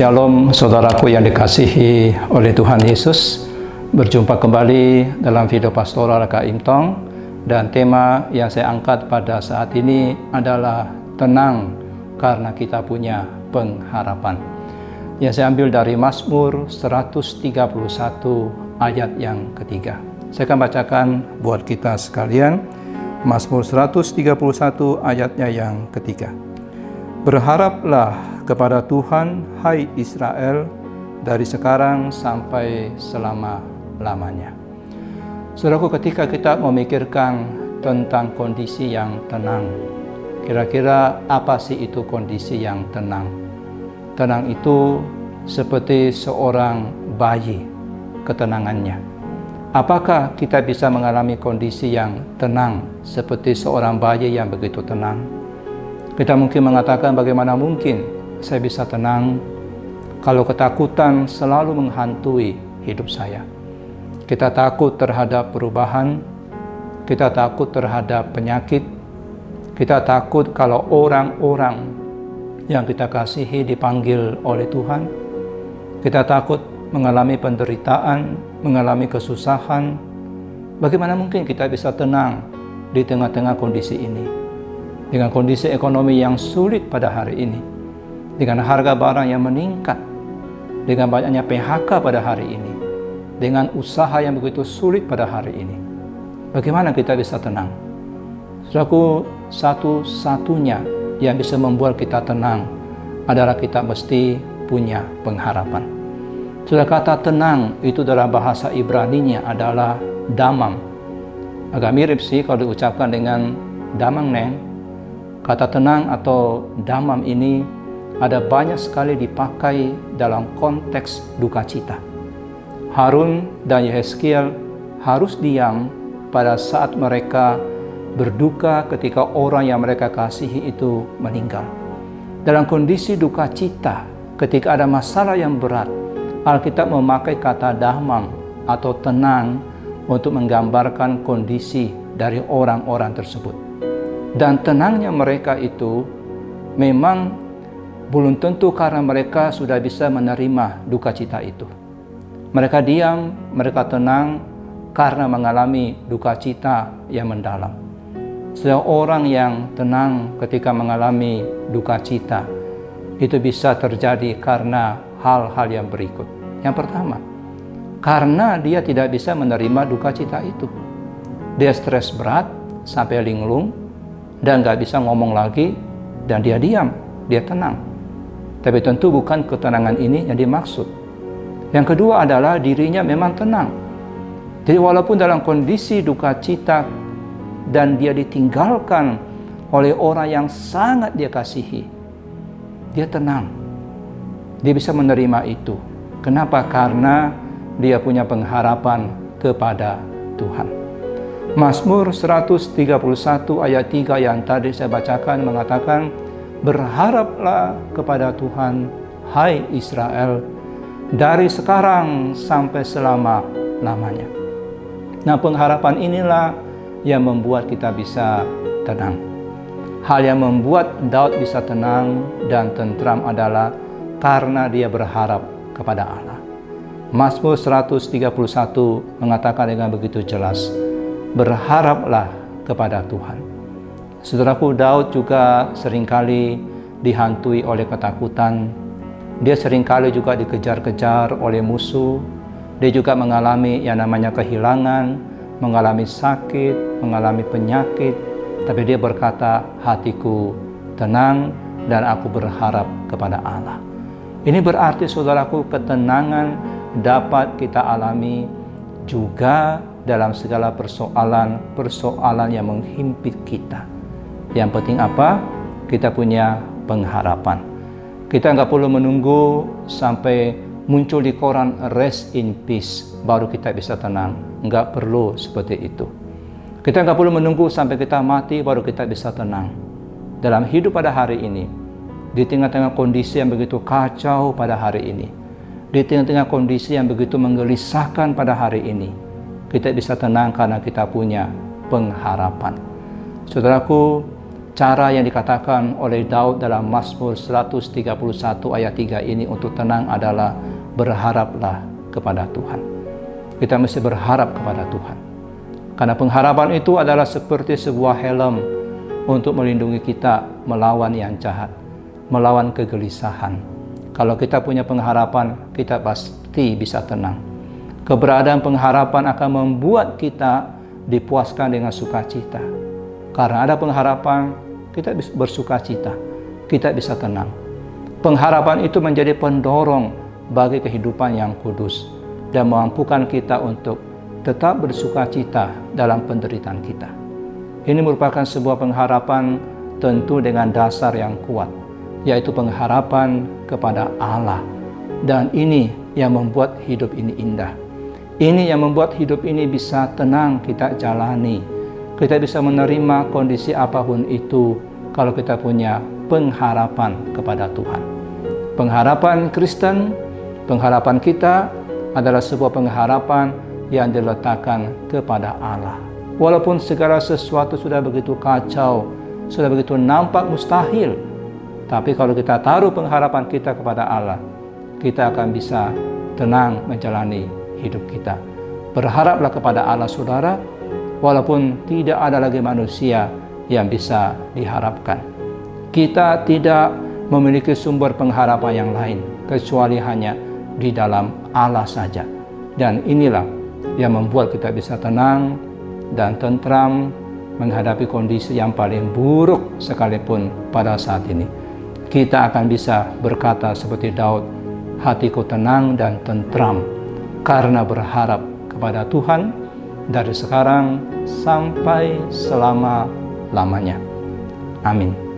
Shalom saudaraku yang dikasihi oleh Tuhan Yesus. Berjumpa kembali dalam video pastoral Kak Imtong, dan tema yang saya angkat pada saat ini adalah tenang karena kita punya pengharapan. Yang saya ambil dari Mazmur 131 ayat yang ketiga. Saya akan bacakan buat kita sekalian. Mazmur 131 ayatnya yang ketiga. Berharaplah kepada Tuhan, hai Israel, dari sekarang sampai selama-lamanya. Saudaraku, ketika kita memikirkan tentang kondisi yang tenang, kira-kira apa sih itu kondisi yang tenang? Tenang itu seperti seorang bayi, ketenangannya. Apakah kita bisa mengalami kondisi yang tenang seperti seorang bayi yang begitu tenang? Kita mungkin mengatakan, bagaimana mungkin saya bisa tenang kalau ketakutan selalu menghantui hidup saya. Kita takut terhadap perubahan, kita takut terhadap penyakit, kita takut kalau orang-orang yang kita kasihi dipanggil oleh Tuhan, kita takut mengalami penderitaan, mengalami kesusahan. Bagaimana mungkin kita bisa tenang di tengah-tengah kondisi ini? Dengan kondisi ekonomi yang sulit pada hari ini, dengan harga barang yang meningkat, dengan banyaknya PHK pada hari ini, dengan usaha yang begitu sulit pada hari ini, bagaimana kita bisa tenang? Saudaraku, satu-satunya yang bisa membuat kita tenang adalah kita mesti punya pengharapan. Sudah kata tenang itu dalam bahasa Ibraninya adalah damam. Agak mirip sih kalau diucapkan dengan damang neng. Kata tenang atau damam ini ada banyak sekali dipakai dalam konteks duka cita. Harun dan Yehezkiel harus diam pada saat mereka berduka ketika orang yang mereka kasihi itu meninggal. Dalam kondisi duka cita, ketika ada masalah yang berat, Alkitab memakai kata damam atau tenang untuk menggambarkan kondisi dari orang-orang tersebut. Dan tenangnya mereka itu memang belum tentu karena mereka sudah bisa menerima duka cita itu. Mereka diam, mereka tenang karena mengalami duka cita yang mendalam. Seorang yang tenang ketika mengalami duka cita itu bisa terjadi karena hal-hal yang berikut. Yang pertama, karena dia tidak bisa menerima duka cita itu. Dia stres berat sampai linglung dan gak bisa ngomong lagi, dan dia diam, dia tenang. Tapi tentu bukan ketenangan ini yang dimaksud. Yang kedua adalah dirinya memang tenang. Jadi walaupun dalam kondisi duka cita dan dia ditinggalkan oleh orang yang sangat dia kasihi, dia tenang. Dia bisa menerima itu. Kenapa? Karena dia punya pengharapan kepada Tuhan. Mazmur 131 ayat 3 yang tadi saya bacakan mengatakan, berharaplah kepada Tuhan, hai Israel, dari sekarang sampai selama-lamanya. Nah, pengharapan inilah yang membuat kita bisa tenang. Hal yang membuat Daud bisa tenang dan tentram adalah karena dia berharap kepada Allah. Mazmur 131 mengatakan dengan begitu jelas, berharaplah kepada Tuhan. Saudaraku, Daud juga seringkali dihantui oleh ketakutan. Dia seringkali juga dikejar-kejar oleh musuh. Dia juga mengalami yang namanya kehilangan, mengalami sakit, mengalami penyakit. Tapi dia berkata, hatiku tenang dan aku berharap kepada Allah. Ini berarti, saudaraku, ketenangan dapat kita alami juga dalam segala persoalan yang menghimpit kita. Yang penting apa? Kita punya pengharapan. Kita nggak perlu menunggu sampai muncul di koran rest in peace baru kita bisa tenang. Nggak perlu seperti itu. Kita nggak perlu menunggu sampai kita mati baru kita bisa tenang. Dalam hidup pada hari ini, di tengah-tengah kondisi yang begitu kacau pada hari ini, di tengah-tengah kondisi yang begitu menggelisahkan pada hari ini, kita bisa tenang karena kita punya pengharapan. Saudaraku, Cara yang dikatakan oleh Daud dalam Mazmur 131 ayat 3 ini untuk tenang adalah berharaplah kepada Tuhan. Kita mesti berharap kepada Tuhan. Karena pengharapan itu adalah seperti sebuah helm untuk melindungi kita melawan yang jahat, melawan kegelisahan. Kalau kita punya pengharapan, kita pasti bisa tenang. Keberadaan pengharapan akan membuat kita dipuaskan dengan sukacita. Karena ada pengharapan, kita bisa bersukacita, kita bisa tenang. Pengharapan itu menjadi pendorong bagi kehidupan yang kudus dan memampukan kita untuk tetap bersukacita dalam penderitaan kita. Ini merupakan sebuah pengharapan tentu dengan dasar yang kuat, yaitu pengharapan kepada Allah. Dan ini yang membuat hidup ini indah. Ini yang membuat hidup ini bisa tenang kita jalani. Kita bisa menerima kondisi apapun itu kalau kita punya pengharapan kepada Tuhan. Pengharapan Kristen, pengharapan kita adalah sebuah pengharapan yang diletakkan kepada Allah. Walaupun segala sesuatu sudah begitu kacau, sudah begitu nampak mustahil, tapi kalau kita taruh pengharapan kita kepada Allah, kita akan bisa tenang menjalani hidup kita. Berharaplah kepada Allah, saudara, walaupun tidak ada lagi manusia yang bisa diharapkan. Kita tidak memiliki sumber pengharapan yang lain kecuali hanya di dalam Allah saja. Dan inilah yang membuat kita bisa tenang dan tentram menghadapi kondisi yang paling buruk sekalipun pada saat ini. Kita akan bisa berkata seperti Daud, hatiku tenang dan tentram karena berharap kepada Tuhan dari sekarang sampai selama-lamanya. Amin.